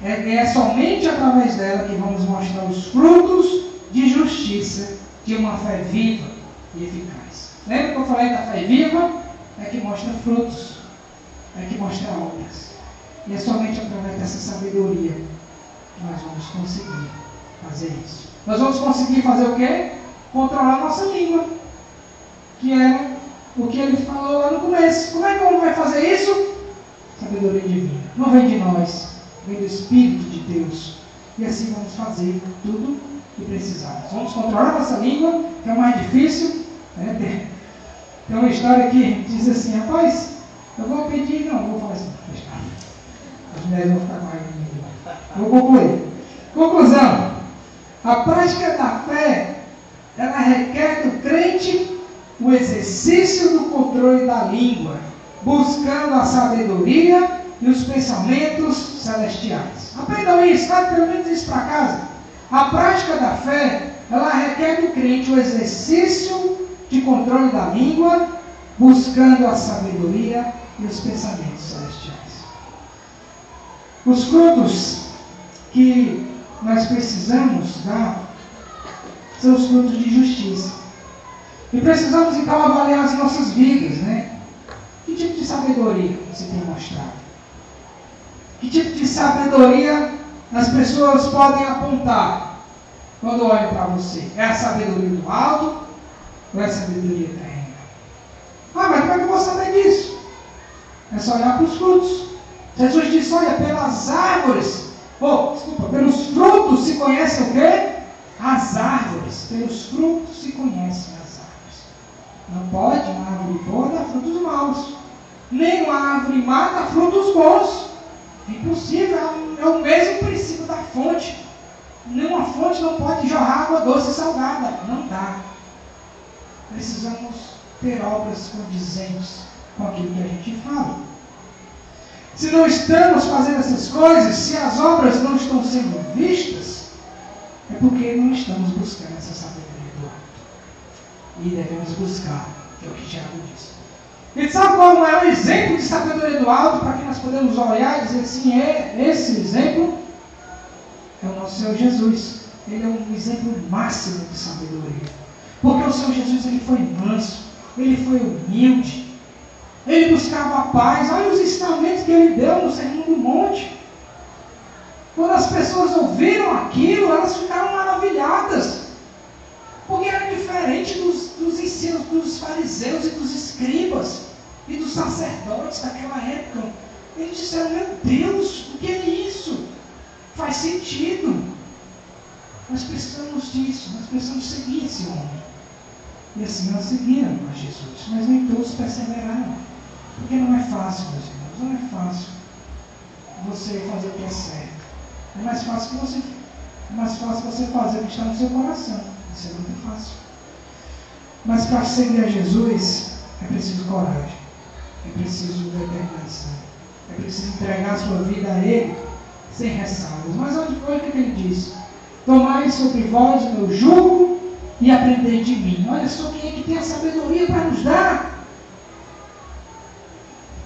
É somente através dela que vamos mostrar os frutos de justiça de uma fé viva e eficaz. Lembra que eu falei da fé viva? É que mostra frutos, é que mostra obras. E é somente através dessa sabedoria que nós vamos conseguir fazer isso. Nós vamos conseguir fazer o quê? Controlar a nossa língua, que era o que ele falou lá no começo. Como é que o homem vai fazer isso? Sabedoria divina. Não vem de nós, vem do Espírito de Deus. E assim vamos fazer tudo que precisamos. Vamos controlar a nossa língua, que é o mais difícil. Né? Tem uma história que diz assim: rapaz, eu vou pedir, não vou falar assim, as mulheres vão ficar com raiva. Vou concluir. Conclusão: a prática da fé, ela requer do crente o exercício do controle da língua, buscando a sabedoria e os pensamentos celestiais. Aprendam isso, leve pelo menos isso para casa. A prática da fé, ela requer do crente o exercício de controle da língua, buscando a sabedoria e os pensamentos celestiais. Os frutos que nós precisamos dar são os frutos de justiça. E precisamos então avaliar as nossas vidas, né? Que tipo de sabedoria você tem mostrado? Que tipo de sabedoria as pessoas podem apontar quando olham para você? É a sabedoria do alto ou é a sabedoria terrena? Ah, mas como é que eu vou saber disso? É só olhar para os frutos. Jesus disse: olha, pelas árvores, pelos frutos se conhecem o quê? As árvores. Pelos frutos se conhecem as árvores. Não pode uma árvore boa dar frutos maus, nem uma árvore má dar frutos bons. É impossível, é o mesmo princípio da fonte. Nenhuma fonte não pode jorrar água doce e salgada. Não dá. Precisamos ter obras condizentes com aquilo que a gente fala. Se não estamos fazendo essas coisas, se as obras não estão sendo vistas, é porque não estamos buscando essa sabedoria do alto. E devemos buscar, é o que Tiago disse. E sabe qual é o exemplo de sabedoria do alto, para que nós podemos olhar e dizer assim: esse exemplo é o nosso Senhor Jesus. Ele é um exemplo máximo de sabedoria. Porque o Senhor Jesus, ele foi manso, ele foi humilde, ele buscava a paz. Olha os ensinamentos que ele deu no Sermão do Monte. Quando as pessoas ouviram aquilo, elas ficaram maravilhadas, porque era diferente dos ensinos dos fariseus e dos escribas e dos sacerdotes daquela época. Eles disseram: meu Deus, o que é isso? Faz sentido. Nós precisamos disso, nós precisamos seguir esse homem. E assim nós seguiram a Jesus, mas nem todos perseveraram, porque não é fácil, meus irmãos, não é fácil você fazer o que é certo. É mais fácil você fazer o que está no seu coração. Isso é muito fácil. Mas para seguir a Jesus é preciso coragem, é preciso determinação, é preciso entregar a sua vida a Ele sem ressalvas. Mas onde foi o que Ele disse? Tomai sobre vós o meu jugo e aprendei de mim. Olha só quem é que tem a sabedoria para nos dar.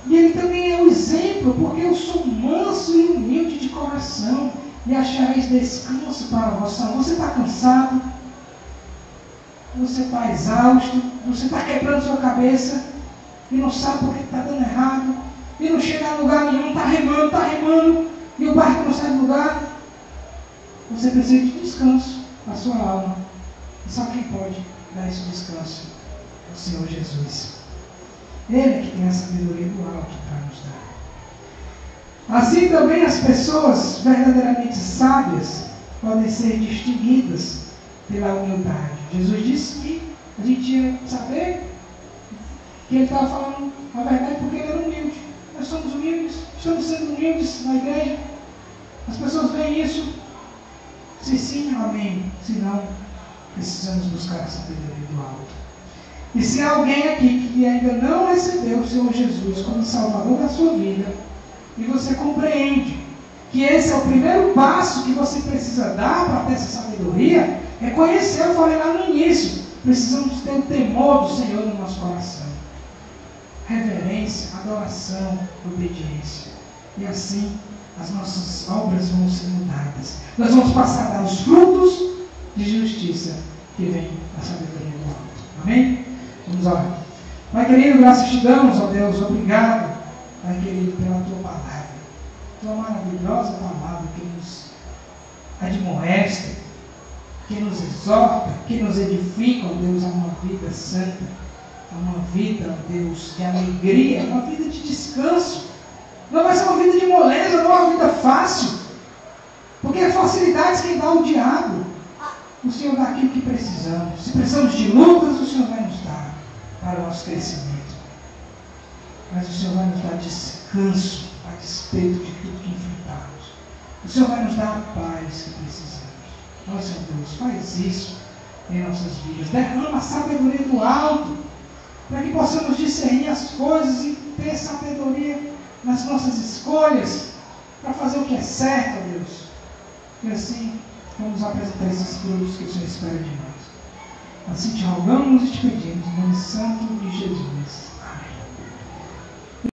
E Ele também é o exemplo, porque eu sou manso e humilde de coração. e achareis descanso para a vossa alma. Você está cansado? Você está exausto? Você está quebrando sua cabeça e não sabe por que está dando errado? E não chega a lugar nenhum, está remando, e o barco não sai do lugar? Você precisa de descanso para a sua alma. E só quem pode dar esse descanso é o Senhor Jesus. Ele que tem a sabedoria do alto para nos dar. Assim também as pessoas verdadeiramente sábias podem ser distinguidas pela humildade. Jesus disse que a gente ia saber que ele estava falando a verdade porque ele era humilde. Nós somos humildes, estamos sendo humildes na igreja. As pessoas veem isso. Se sim, amém. Se não, precisamos buscar a sabedoria do alto. E se há alguém aqui que ainda não recebeu o Senhor Jesus como Salvador da sua vida, e você compreende que esse é o primeiro passo que você precisa dar para ter essa sabedoria, é conhecer, eu falei lá no início, precisamos ter o temor do Senhor no nosso coração. Reverência, adoração, obediência. E assim as nossas obras vão ser mudadas. Nós vamos passar a dar os frutos de justiça que vem da sabedoria do alto. Amém? Vamos orar. Pai querido, graças te damos, ó Deus, obrigado, Pai querido, pela tua palavra. Tua maravilhosa palavra que nos admoesta, que nos exorta, que nos edifica, ó Deus, a uma vida santa, a uma vida, ó Deus, de alegria, uma vida de descanso. Não vai ser uma vida de moleza, não é uma vida fácil, porque é facilidades quem dá o diabo. O Senhor dá aquilo que precisamos. Se precisamos de lutas, o Senhor vai nos dar para o nosso crescimento. Mas o Senhor vai nos dar descanso a despeito de tudo que enfrentamos. O Senhor vai nos dar a paz que precisamos. Ó Senhor Deus, faz isso em nossas vidas. Derrama a sabedoria do alto, para que possamos discernir as coisas e ter sabedoria nas nossas escolhas, para fazer o que é certo, ó Deus. E assim, vamos apresentar esses frutos que o Senhor espera de nós. Assim te rogamos e te pedimos, em nome santo de Jesus.